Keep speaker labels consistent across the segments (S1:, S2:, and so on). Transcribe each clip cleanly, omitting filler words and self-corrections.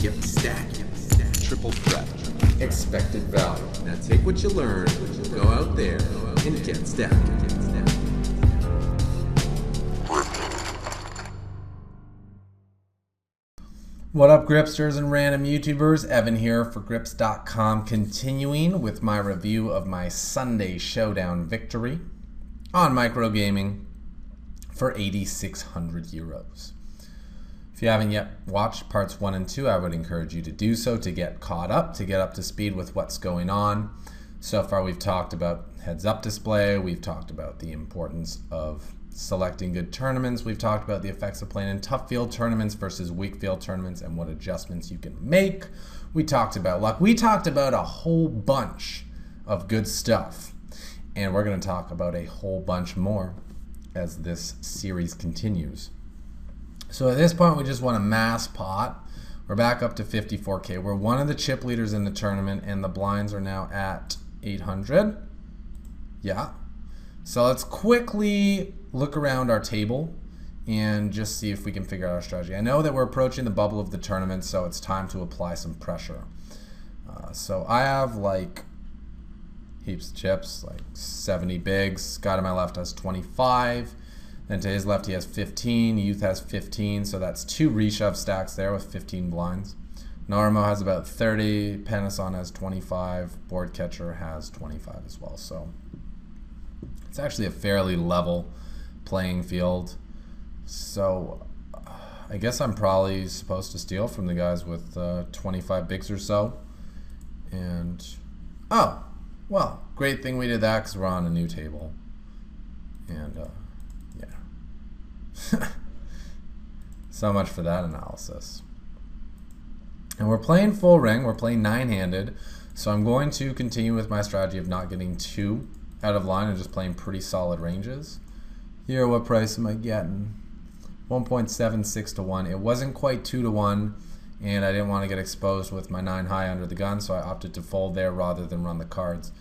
S1: Get stacked.
S2: Triple threat.
S1: Expected value. Now take what you learn, go out there, and get stacked. What up, Gripsters and random YouTubers? Evan here for Grips.com, continuing with my review of my Sunday Showdown victory on Microgaming for 8,600 euros. If you haven't yet watched parts 1 and 2, I would encourage you to do so to get caught up, to get up to speed with what's going on. So far we've talked about heads-up display, we've talked about the importance of selecting good tournaments, we've talked about the effects of playing in tough field tournaments versus weak field tournaments and what adjustments you can make. We talked about luck. We talked about a whole bunch of good stuff. And we're going to talk about a whole bunch more as this series continues. So at this point, we just want a mass pot. We're back up to 54K. We're one of the chip leaders in the tournament, and the blinds are now at 800. Yeah. So let's quickly look around our table and just see if we can figure out our strategy. I know that we're approaching the bubble of the tournament, so it's time to apply some pressure. So I have like heaps of chips, like 70 bigs. Guy to my left has 25. Then to his left he has 15. Youth has 15, so that's 2 reshove stacks there with 15 blinds. Normo has about 30. Panasson has 25. Board Catcher has 25 as well. So it's actually a fairly level playing field. So I guess I'm probably supposed to steal from the guys with 25 bigs or so. And oh, well, great thing we did that because we're on a new table. And yeah. So much for that analysis. And we're playing full ring. We're playing 9-handed. So I'm going to continue with my strategy of not getting too out of line and just playing pretty solid ranges. Here, what price am I getting? 1.76 to 1. It wasn't quite 2 to 1, and I didn't want to get exposed with my 9 high under the gun, so I opted to fold there rather than run the cards.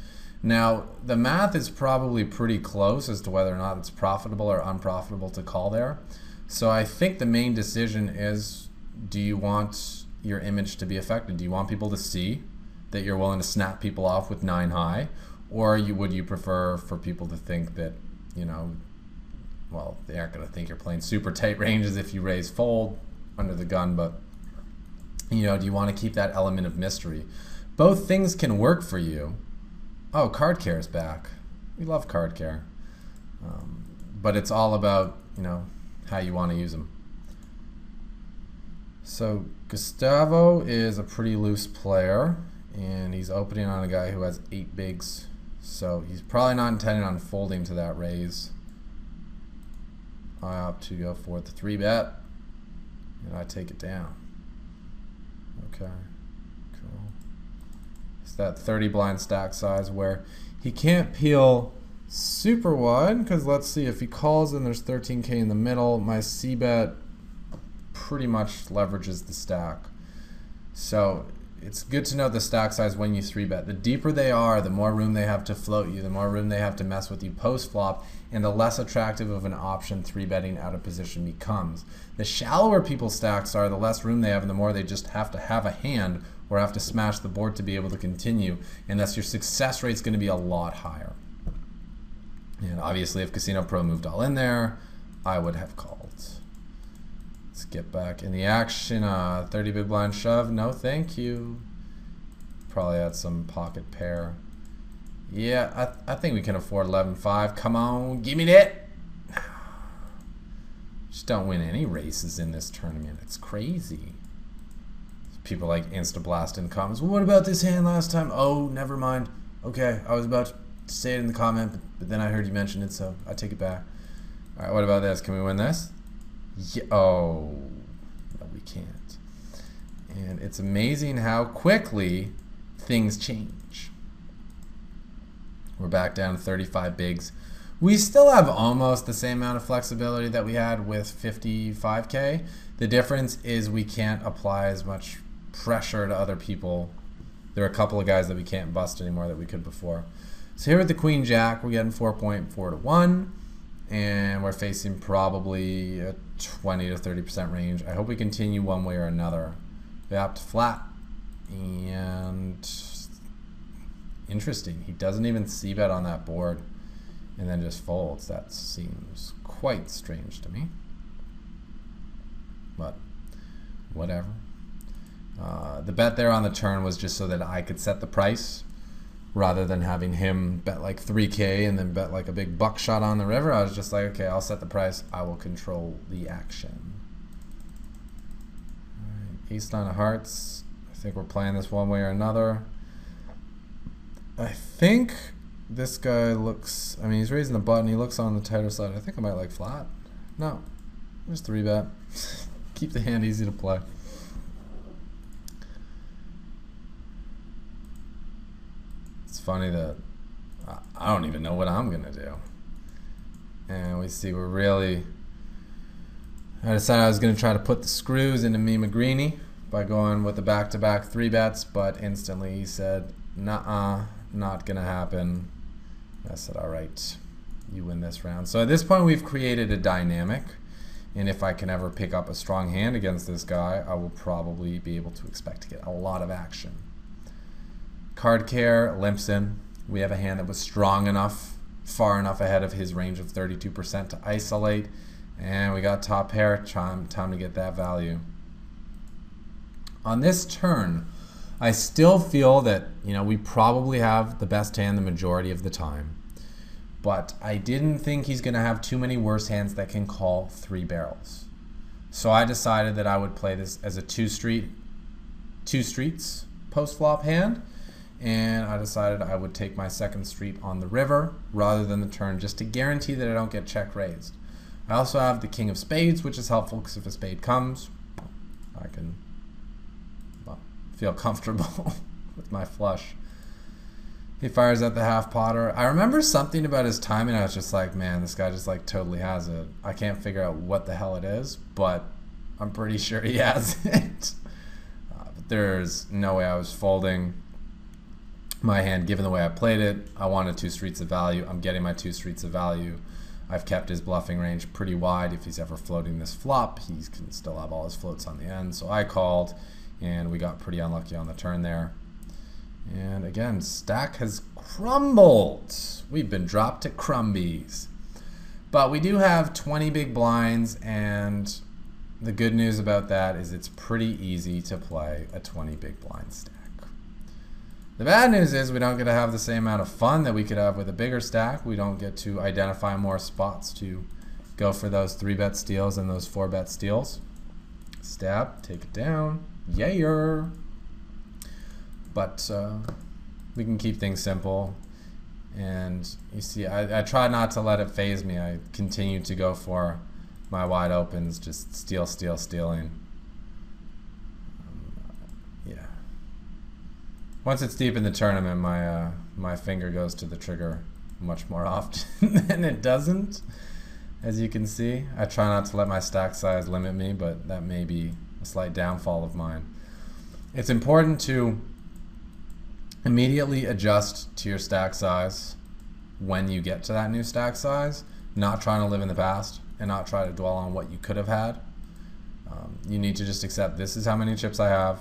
S1: Now, the math is probably pretty close as to whether or not it's profitable or unprofitable to call there. So I think the main decision is, do you want your image to be affected? Do you want people to see that you're willing to snap people off with 9 high? Or would you prefer for people to think that, you know, well, they aren't going to think you're playing super tight ranges if you raise fold under the gun, but, you know, do you want to keep that element of mystery? Both things can work for you. Oh, card care is back. We love card care. But it's all about, you know, how you want to use them. So Gustavo is a pretty loose player, and he's opening on a guy who has 8 bigs. So he's probably not intending on folding to that raise. I opt to go for the 3-bet, and I take it down. Okay, cool. It's that 30 blind stack size where he can't peel super wide, because let's see, if he calls and there's 13K in the middle, my C-bet pretty much leverages the stack. So it's good to know the stack size when you 3-bet. The deeper they are, the more room they have to float you, the more room they have to mess with you post-flop, and the less attractive of an option 3-betting out of position becomes. The shallower people's stacks are, the less room they have, and the more they just have to have a hand or have to smash the board to be able to continue, and thus your success rate's going to be a lot higher. And obviously if Casino Pro moved all in there, I would have called. Let's get back in the action. 30 big blind shove. No, thank you. Probably had some pocket pair. Yeah, I think we can afford 11-5. Come on, give me that. Just don't win any races in this tournament. It's crazy. People like insta-blast in the comments. Well, what about this hand last time? Oh, never mind. Okay, I was about to say it in the comment, but then I heard you mention it, so I take it back. All right, what about this? Can we win this? Yeah, oh, no, we can't. And it's amazing how quickly things change. We're back down to 35 bigs. We still have almost the same amount of flexibility that we had with 55K. The difference is we can't apply as much pressure to other people. There are a couple of guys that we can't bust anymore that we could before. So here with the Queen Jack, we're getting 4.4 to 1. And we're facing probably a 20 to 30% range. I hope we continue one way or another. We opt flat. And interesting, he doesn't even c-bet on that board and then just folds. That seems quite strange to me, but whatever. The bet there on the turn was just so that I could set the price rather than having him bet like 3K and then bet like a big buckshot on the river. I was just like, okay, I'll set the price. I will control the action. All right, ace nine of hearts. I think we're playing this one way or another. I think this guy looks, I mean, he's raising the button. He looks on the tighter side. I think I might like flat. No, just 3-bet. Keep the hand easy to play. It's funny that I don't even know what I'm going to do. And we see we're really, I decided I was going to try to put the screws into me McGreeny by going with the back-to-back 3-bets, but instantly he said, nuh-uh, not going to happen. I said, all right, you win this round. So at this point, we've created a dynamic. And if I can ever pick up a strong hand against this guy, I will probably be able to expect to get a lot of action. Card care limps in. We have a hand that was strong enough, far enough ahead of his range of 32% to isolate. And we got top pair, time to get that value. On this turn, I still feel that, you know, we probably have the best hand the majority of the time. But I didn't think he's going to have too many worse hands that can call 3 barrels. So I decided that I would play this as a two streets post-flop hand. And I decided I would take my second street on the river rather than the turn, just to guarantee that I don't get check raised. I also have the king of spades, which is helpful because if a spade comes, I can feel comfortable with my flush. He fires at the half potter. I remember something about his timing. I was just like, man, this guy just like totally has it. I can't figure out what the hell it is, but I'm pretty sure he has it. But there's no way I was folding my hand given the way I played it. I wanted 2 streets of value. I'm getting my 2 streets of value. I've kept his bluffing range pretty wide. If he's ever floating this flop, he can still have all his floats on the end. So I called, and we got pretty unlucky on the turn there. And again, stack has crumbled. We've been dropped to crumbies. But we do have 20 big blinds, and the good news about that is it's pretty easy to play a 20 big blind stack. The bad news is we don't get to have the same amount of fun that we could have with a bigger stack. We don't get to identify more spots to go for those 3-bet steals and those 4-bet steals. Stab, take it down. Yayer. But we can keep things simple. And you see, I try not to let it faze me. I continue to go for my wide opens, just stealing. Yeah. Once it's deep in the tournament, my finger goes to the trigger much more often than it doesn't. As you can see, I try not to let my stack size limit me, but that may be a slight downfall of mine. It's important to immediately adjust to your stack size when you get to that new stack size, not trying to live in the past and not try to dwell on what you could have had. You need to just accept this is how many chips I have,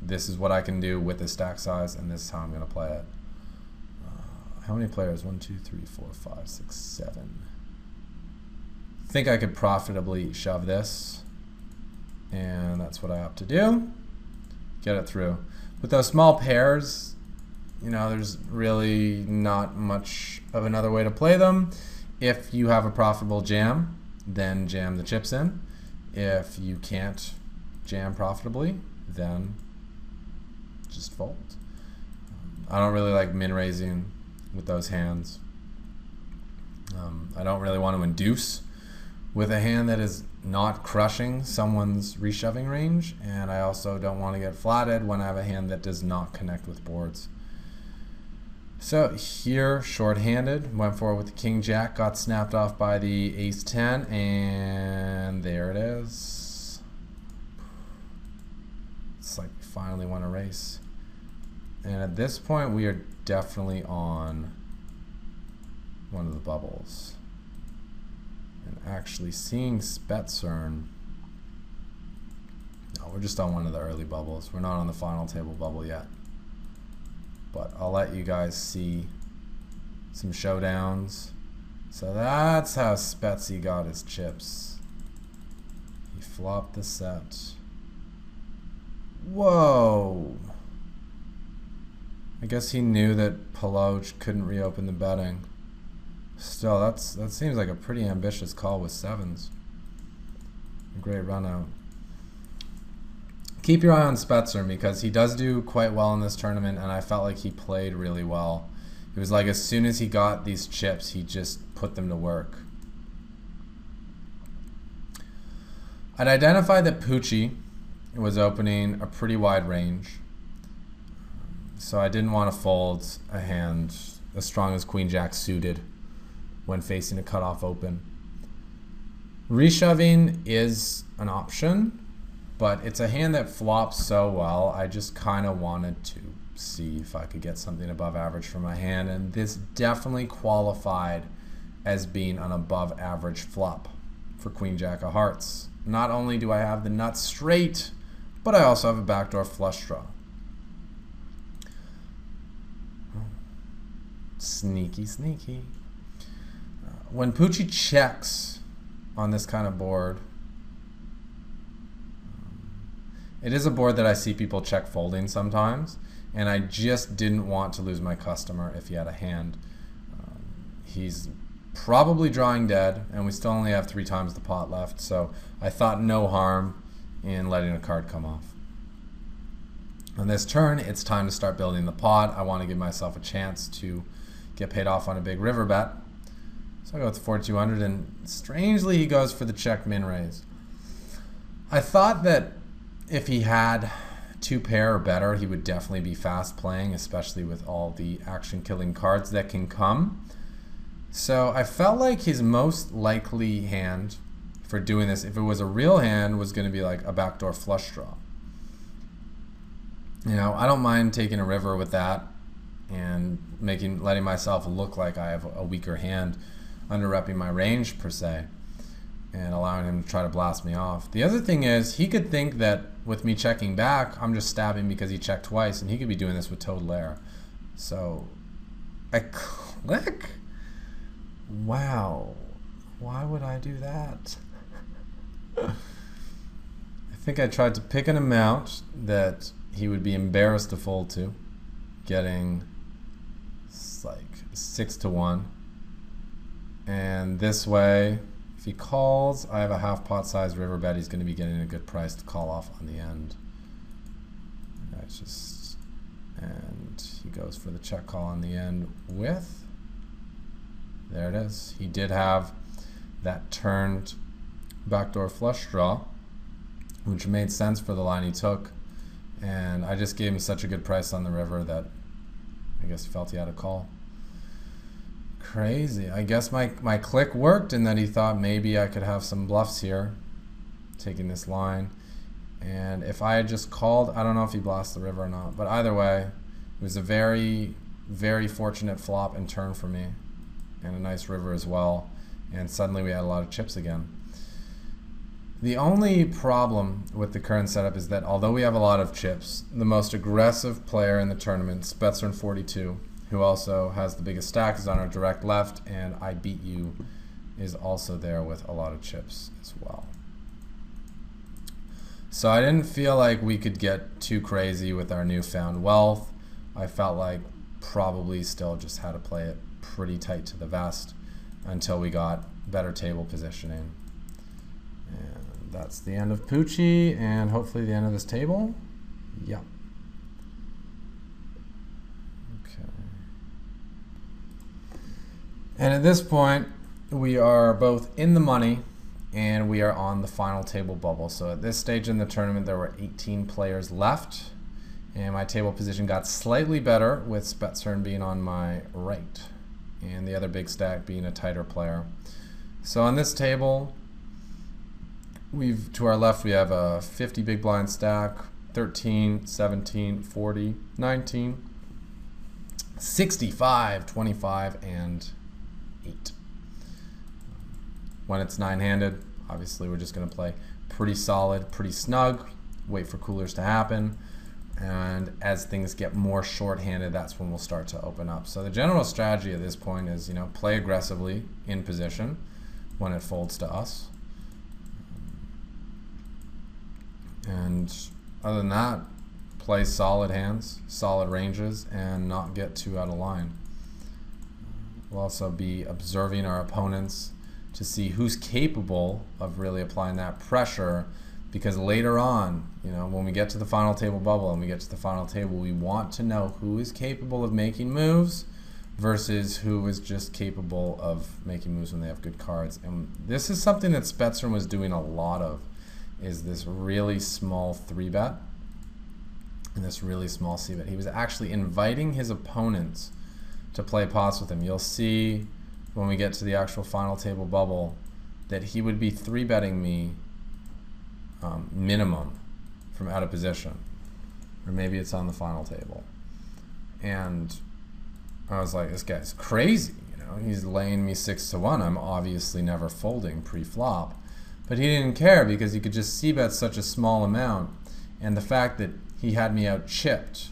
S1: this is what I can do with this stack size, and this is how I'm going to play it. How many players? 1, 2, 3, 4, 5, 6, 7. I think I could profitably shove this, and that's what I opt to do. Get it through. With those small pairs, you know, there's really not much of another way to play them. If you have a profitable jam, then jam the chips in. If you can't jam profitably, then just fold. I don't really like min raising with those hands. I don't really want to induce with a hand that is not crushing someone's reshoving range, and I also don't want to get flatted when I have a hand that does not connect with boards. So here, short-handed, went forward with the king jack, got snapped off by the ace 10, and there it is. It's like we finally won a race. And at this point, we are definitely on one of the bubbles. And actually seeing Spetsern, no, We're just on one of the early bubbles. We're not on the final table bubble yet. But I'll let you guys see some showdowns. So that's how Spetsy got his chips. He flopped the set. Whoa. I guess he knew that Peloche couldn't reopen the betting. Still, that seems like a pretty ambitious call with sevens. Great run out. Keep your eye on Spetzer because he does do quite well in this tournament, and I felt like he played really well. It was like as soon as he got these chips, he just put them to work. I'd identified that Pucci was opening a pretty wide range, so I didn't want to fold a hand as strong as Queen Jack suited when facing a cutoff open. Reshoving is an option, but it's a hand that flops so well, I just kind of wanted to see if I could get something above average for my hand, and this definitely qualified as being an above average flop for Queen Jack of Hearts. Not only do I have the nuts straight, but I also have a backdoor flush draw. Sneaky, sneaky. When Pucci checks on this kind of board, it is a board that I see people check folding sometimes, and I just didn't want to lose my customer if he had a hand. He's probably drawing dead, and we still only have 3 times the pot left, so I thought no harm in letting a card come off. On this turn, it's time to start building the pot. I want to give myself a chance to get paid off on a big river bet. So I go with 4,200, and strangely he goes for the check min raise. I thought that if he had 2 pair or better, he would definitely be fast playing, especially with all the action killing cards that can come. So I felt like his most likely hand for doing this, if it was a real hand, was going to be like a backdoor flush draw. You know, I don't mind taking a river with that and letting myself look like I have a weaker hand, under-repping my range per se, and allowing him to try to blast me off. The other thing is, he could think that with me checking back, I'm just stabbing because he checked twice, and he could be doing this with total air. So I click. Wow. Why would I do that? I think I tried to pick an amount that he would be embarrassed to fold to, getting like 6-1. And this way, if he calls, I have a half pot size river bet. He's going to be getting a good price to call off on the end. And he goes for the check call on the end with, there it is. He did have that turned backdoor flush draw, which made sense for the line he took. And I just gave him such a good price on the river that I guess he felt he had a call. Crazy. I guess my click worked in that he thought maybe I could have some bluffs here, taking this line. And if I had just called, I don't know if he blasted the river or not, but either way, it was a very, very fortunate flop and turn for me, and a nice river as well. And suddenly we had a lot of chips again. The only problem with the current setup is that although we have a lot of chips, the most aggressive player in the tournament, Spetzer in 42, who also has the biggest stack, is on our direct left, and I Beat You is also there with a lot of chips as well. So I didn't feel like we could get too crazy with our newfound wealth. I felt like probably still just had to play it pretty tight to the vest until we got better table positioning. And that's the end of Pucci, and hopefully the end of this table. Yep. Okay. And at this point, we are both in the money, and we are on the final table bubble. So at this stage in the tournament, there were 18 players left, and my table position got slightly better with Spetzer being on my right, and the other big stack being a tighter player. So on this table, to our left, we have a 50 big blind stack, 13, 17, 40, 19, 65, 25, and 8. When it's 9-handed, obviously we're just going to play pretty solid, pretty snug, wait for coolers to happen. And as things get more short-handed, that's when we'll start to open up. So the general strategy at this point is, play aggressively in position when it folds to us. And other than that, play solid hands, solid ranges, and not get too out of line. We'll also be observing our opponents to see who's capable of really applying that pressure, because later on, when we get to the final table bubble and we get to the final table, we want to know who is capable of making moves versus who is just capable of making moves when they have good cards. And this is something that Spetzer was doing a lot of, is this really small 3-bet and this really small c-bet. He was actually inviting his opponents to play pots with him. You'll see when we get to the actual final table bubble that he would be 3-betting me minimum from out of position, or maybe it's on the final table. And I was like, this guy's crazy, he's laying me 6-1. I'm obviously never folding pre-flop, but he didn't care because he could just c-bet such a small amount. And the fact that he had me out chipped,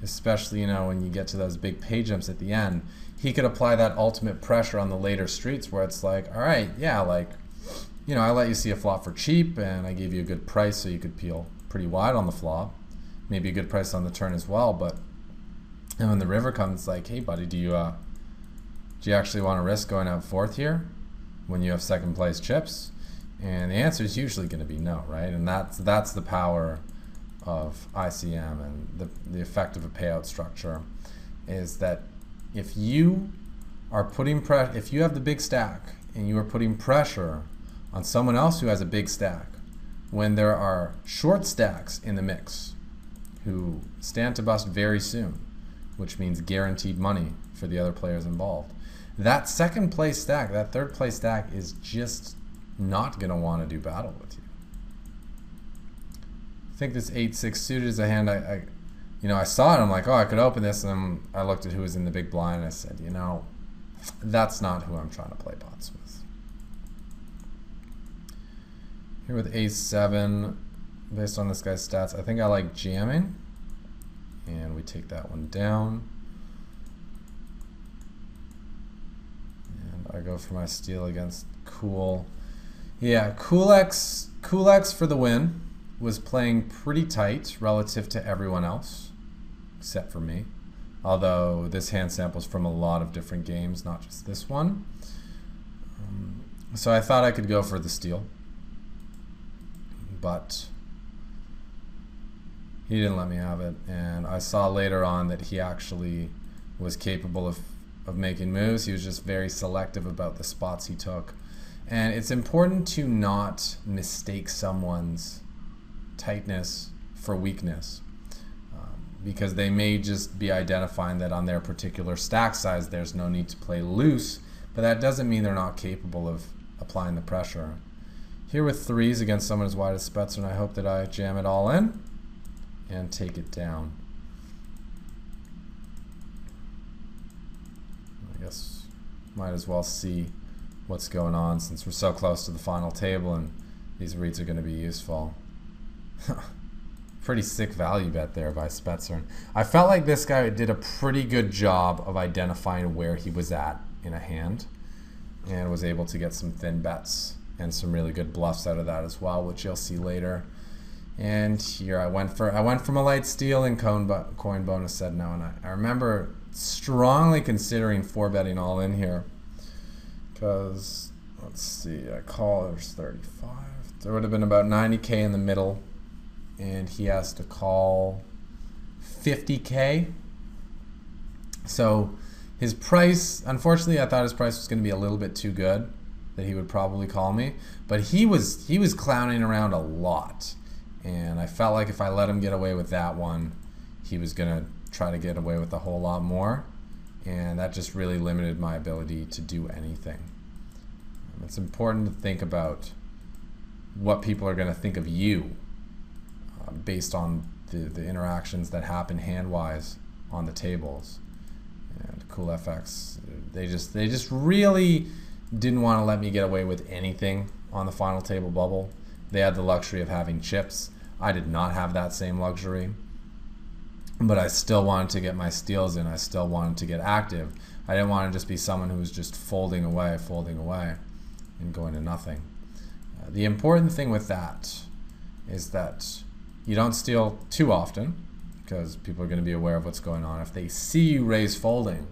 S1: especially when you get to those big pay jumps at the end, he could apply that ultimate pressure on the later streets where it's like, all right, yeah, like, I let you see a flop for cheap, and I gave you a good price so you could peel pretty wide on the flop. Maybe a good price on the turn as well, but when the river comes, it's like, hey, buddy, do you actually want to risk going out fourth here when you have second place chips? And the answer is usually going to be no, right? And that's the power of ICM and the effect of a payout structure, is that if you are putting if you have the big stack and you are putting pressure on someone else who has a big stack, when there are short stacks in the mix who stand to bust very soon, which means guaranteed money for the other players involved, that second place stack, that third place stack is just not going to want to do battle with you. I think this 8-6 suited is a hand I saw it, I'm like, oh, I could open this, and I looked at who was in the big blind, and I said, that's not who I'm trying to play pots with. Here with ace-7, based on this guy's stats, I think I like jamming, and we take that one down. And I go for my steal against Cool. Yeah, Cool X for the win. Was playing pretty tight relative to everyone else, except for me. Although this hand samples from a lot of different games, not just this one. So I thought I could go for the steal, but he didn't let me have it. And I saw later on that he actually was capable of making moves. He was just very selective about the spots he took. And it's important to not mistake someone's tightness for weakness, because they may just be identifying that on their particular stack size there's no need to play loose, but that doesn't mean they're not capable of applying the pressure. Here with 3s against someone as wide as Spetzer, and I hope that I jam it all in and take it down. I guess might as well see what's going on since we're so close to the final table and these reads are going to be useful. Pretty sick value bet there by Spetzer. I felt like this guy did a pretty good job of identifying where he was at in a hand and was able to get some thin bets and some really good bluffs out of that as well, which you'll see later. And here I went from a light steal, and coin bonus said no, and I remember strongly considering 4-betting all in here because, let's see, I call, there's 35. There would have been about 90K in the middle, and he has to call 50K. So his price, unfortunately, I thought his price was going to be a little bit too good that he would probably call me, but he was clowning around a lot, and I felt like if I let him get away with that one, he was going to try to get away with a whole lot more, and that just really limited my ability to do anything. It's important to think about what people are going to think of you based on the interactions that happen hand-wise on the tables. And Cool FX, they just really didn't want to let me get away with anything on the final table bubble. They had the luxury of having chips. I did not have that same luxury, but I still wanted to get my steals in. I still wanted to get active. I didn't want to just be someone who was just folding away, and going to nothing. The important thing with that is that you don't steal too often, because people are going to be aware of what's going on. If they see you raise folding,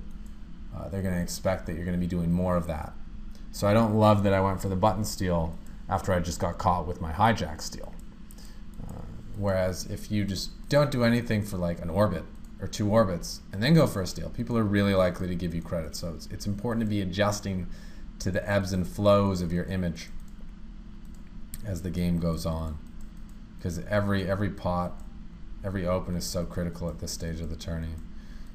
S1: they're going to expect that you're going to be doing more of that. So I don't love that I went for the button steal after I just got caught with my hijack steal. Whereas if you just don't do anything for like an orbit or 2 orbits and then go for a steal, people are really likely to give you credit. So it's important to be adjusting to the ebbs and flows of your image as the game goes on, because every pot, every open is so critical at this stage of the tourney.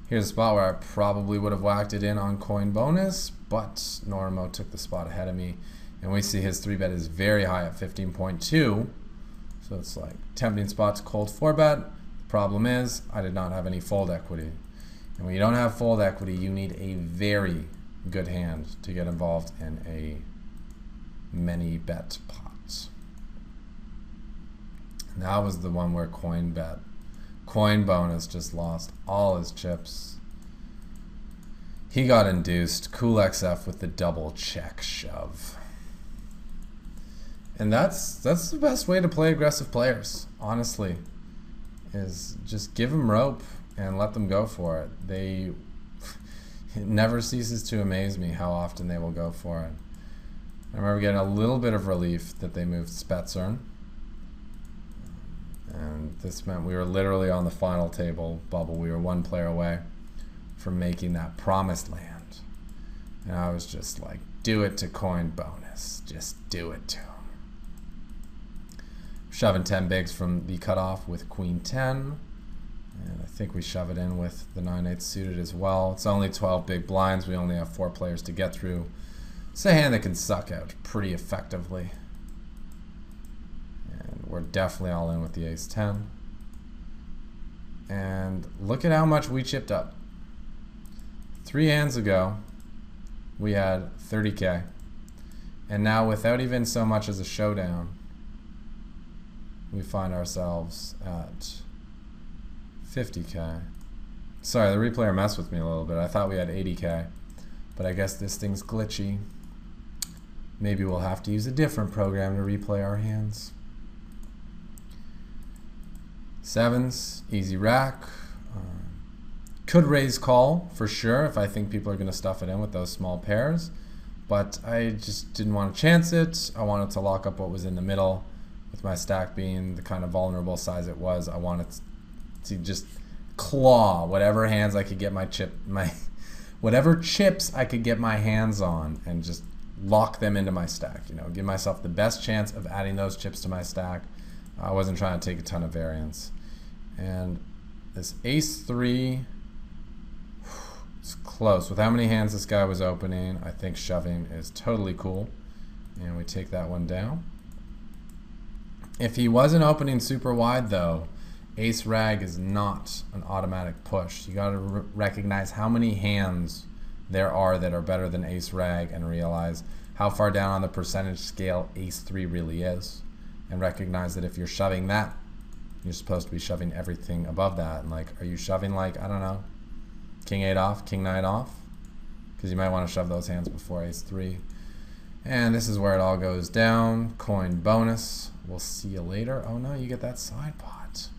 S1: Here's a spot where I probably would have whacked it in on coin bonus, but Normo took the spot ahead of me, and we see his 3-bet is very high at 15.2, so it's like tempting spot to cold 4-bet. The problem is I did not have any fold equity, and when you don't have fold equity, you need a very good hand to get involved in a many bet pot. And that was the one where coin bonus just lost all his chips. He got induced. Cool XF with the double check shove. And that's the best way to play aggressive players, honestly, is just give them rope and let them go for it. It never ceases to amaze me how often they will go for it. I remember getting a little bit of relief that they moved Spetsern. And this meant we were literally on the final table bubble. We were 1 player away from making that promised land. And I was just like, do it to coin bonus. Just do it to him. Shoving 10 bigs from the cutoff with queen 10. And I think we shove it in with the 9/8 suited as well. It's only 12 big blinds. We only have 4 players to get through. It's a hand that can suck out pretty effectively. And we're definitely all in with the ace 10. And look at how much we chipped up. 3 hands ago, we had 30K. And now without even so much as a showdown, we find ourselves at 50K. Sorry, the replayer messed with me a little bit. I thought we had 80K, but I guess this thing's glitchy. Maybe we'll have to use a different program to replay our hands. 7s, easy rack. Could raise call for sure if I think people are going to stuff it in with those small pairs, but I just didn't want to chance it. I wanted to lock up what was in the middle. With my stack being the kind of vulnerable size it was, I wanted to just claw whatever hands I could get whatever chips I could get my hands on and just lock them into my stack. You know, give myself the best chance of adding those chips to my stack. I wasn't trying to take a ton of variance. And this ace 3, it's close. With how many hands this guy was opening, I think shoving is totally cool. And we take that one down. If he wasn't opening super wide though, ace rag is not an automatic push. You got to recognize how many hands there are that are better than ace rag and realize how far down on the percentage scale ace 3 really is, and recognize that if you're shoving that, you're supposed to be shoving everything above that. And like, are you shoving like, I don't know, king 8 off, king 9 off? Because you might want to shove those hands before ace 3. And this is where it all goes down. Coin bonus. We'll see you later. Oh no, you get that side pot.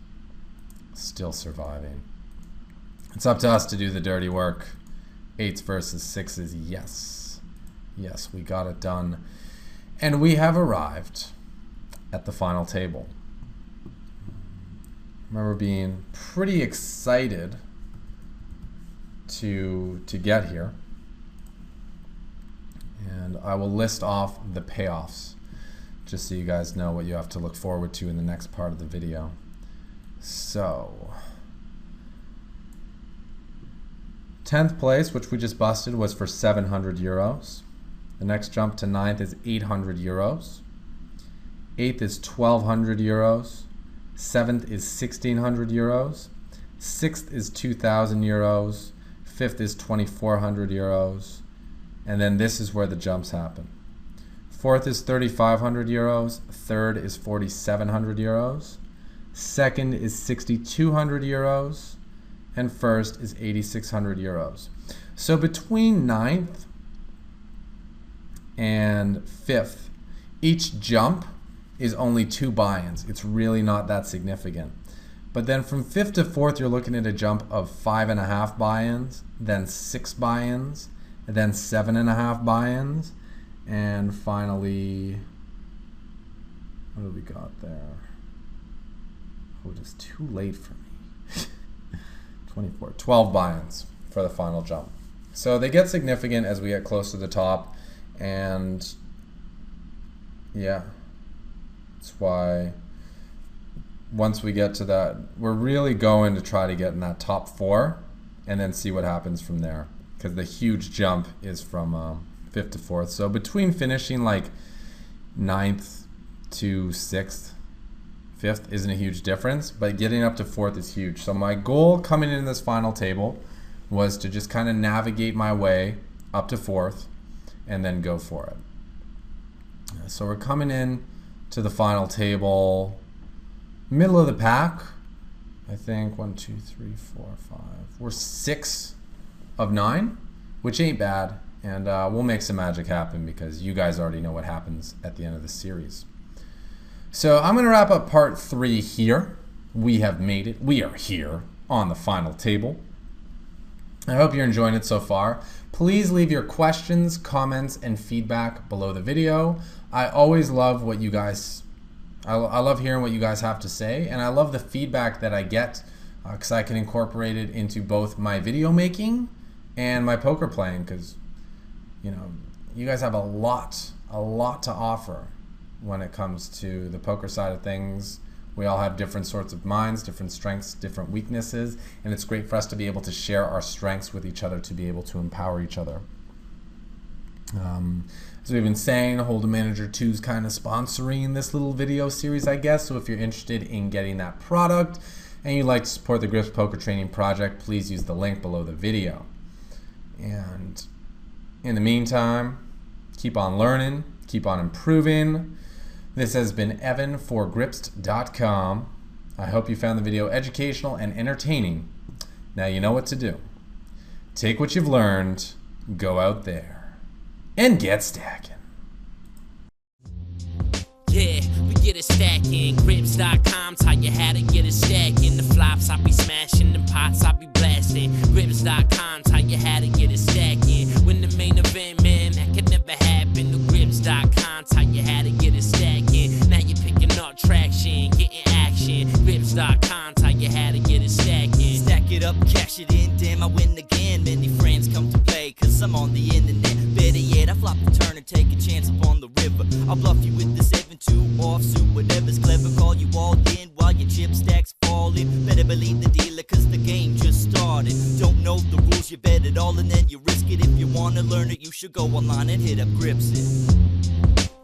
S1: Still surviving. It's up to us to do the dirty work. 8s versus 6s, yes. Yes, we got it done. And we have arrived at the final table. I remember being pretty excited to get here. And I will list off the payoffs just so you guys know what you have to look forward to in the next part of the video. So, 10th place, which we just busted, was for 700 euros. The next jump to 9th is 800 euros. 8th is 1200 euros. 7th is 1600 euros. 6th is 2000 euros. 5th is 2400 euros. And then this is where the jumps happen. 4th is 3,500 euros. 3rd is 4,700 euros. second is 6,200 euros, and first is 8,600 euros. So between 9th and 5th, each jump is only 2 buy-ins. It's really not that significant. But then from 5th to 4th, you're looking at a jump of 5.5 buy-ins, then 6 buy-ins, then 7.5 buy-ins, and finally, what do we got there? Oh, it is too late for me. 12 buy-ins for the final jump. So they get significant as we get close to the top, and yeah, that's why once we get to that, we're really going to try to get in that top 4 and then see what happens from there, because the huge jump is from 5th to 4th. So between finishing like 9th to 6th, 5th isn't a huge difference, but getting up to 4th is huge. So my goal coming in this final table was to just kind of navigate my way up to 4th and then go for it. So we're coming in to the final table, middle of the pack. I think 1, 2, 3, 4, 5. We're 6 of 9, which ain't bad, and we'll make some magic happen because you guys already know what happens at the end of the series. So I'm going to wrap up part 3 here. We have made it. We are here on the final table. I hope you're enjoying it so far. Please leave your questions, comments, and feedback below the video. I always love what you guys, I love hearing what you guys have to say, and I love the feedback that I get because I can incorporate it into both my video making and my poker playing, because you know, you guys have a lot to offer when it comes to the poker side of things. We all have different sorts of minds, different strengths, different weaknesses, and it's great for us to be able to share our strengths with each other, to be able to empower each other. As we've been saying, Hold'em Manager 2 is kind of sponsoring this little video series, I guess, so if you're interested in getting that product and you'd like to support the Grips Poker Training Project, please use the link below the video. And in the meantime, keep on learning, keep on improving. This has been Evan for Gripsed.com. I hope you found the video educational and entertaining. Now you know what to do. Take what you've learned, go out there, and get stacking.
S2: Yeah, we get it stacking. Grips.com taught you how to get it stacking. The flops I be smashing, the pots I be blasting. Grips.com taught you how to get it stacking. When the main event, man, that could never happen. The Grips.com taught you how to get it stacking. Now you're picking up traction, getting action. Grips.com taught you how to get it stacking.
S3: Stack it up, cash it in, damn I win again. Many friends come to play, cause I'm on the internet. Better yet, I flop the turn and take a chance upon the river. I'll bluff you with the 7-2 offsuit, whatever's clever, call you all in while your chip stacks falling. Better believe the dealer, cause the game just started. Don't know the rules, you bet it all and then you risk it. If you wanna learn it, you should go online and hit up Gripsit.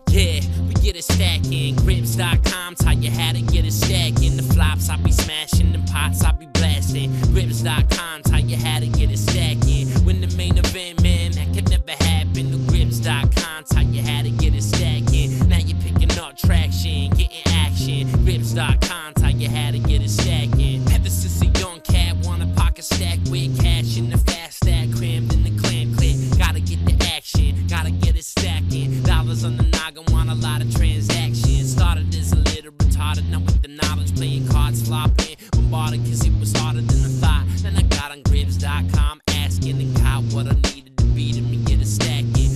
S2: Yeah, we get it stacking. Grips.com taught you how to get it stacking. The flops I be smashing, the pots I be blasting. Grips.com taught you how to get it stacking. When the main event, man, that could never happen. The Grips.com taught you how to get it stacking. Now you're picking up traction, getting action. Grips.com taught you how to get it stacking. Ever since a young cat, want a pocket stack with cash in the fast stack, crammed in the clam clip. Gotta get the action, gotta get it stacking. Dollars on the noggin, want a lot of transactions. Started as a little retarded, now with the knowledge, playing cards, flopping, bombarded cause it was harder than I thought. Then I got on Grips.com, asking and got what I needed to be to me get it stacking.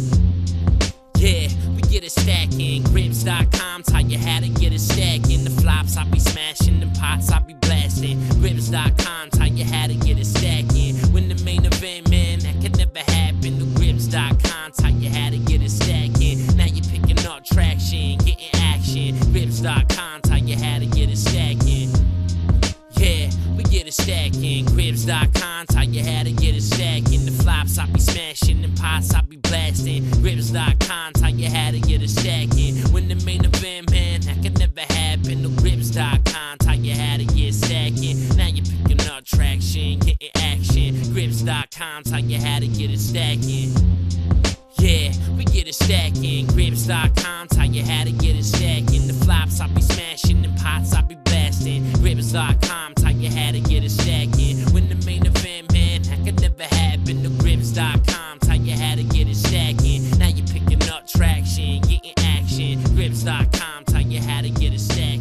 S2: Yeah, we get it stacking. Grips.com taught you how to get it stacking. The flops I be smashing, the pots I be blasting. Grips.com taught you how to get it stacking. When the main event, man, that could never happen. The Grips.com taught you how to get it stacking. Now you're picking up traction, getting action. Grips.com taught you how to get it stacking. Yeah, we get it stacking. Grips.com taught you how to get it stacking. The flops I be smashing, the pots I be blasting. Grips.com taught you how to get it stacking. When the main event, man, that could never happen. The Grips.com taught you how to get stacking. Now you're picking up traction, getting action. Grips.com taught you how to get it stacking. Yeah, we get it stacking. Grips.com taught you how to get it stacking. The flops I be smashing, the pots I be blasting. Grips.com taught you how to get it stacking. When the main event, man, that could never happen. The Grips.com taught you how to get it stacking. Now you're picking up traction, getting action. Grips.com taught you how to get it stacking.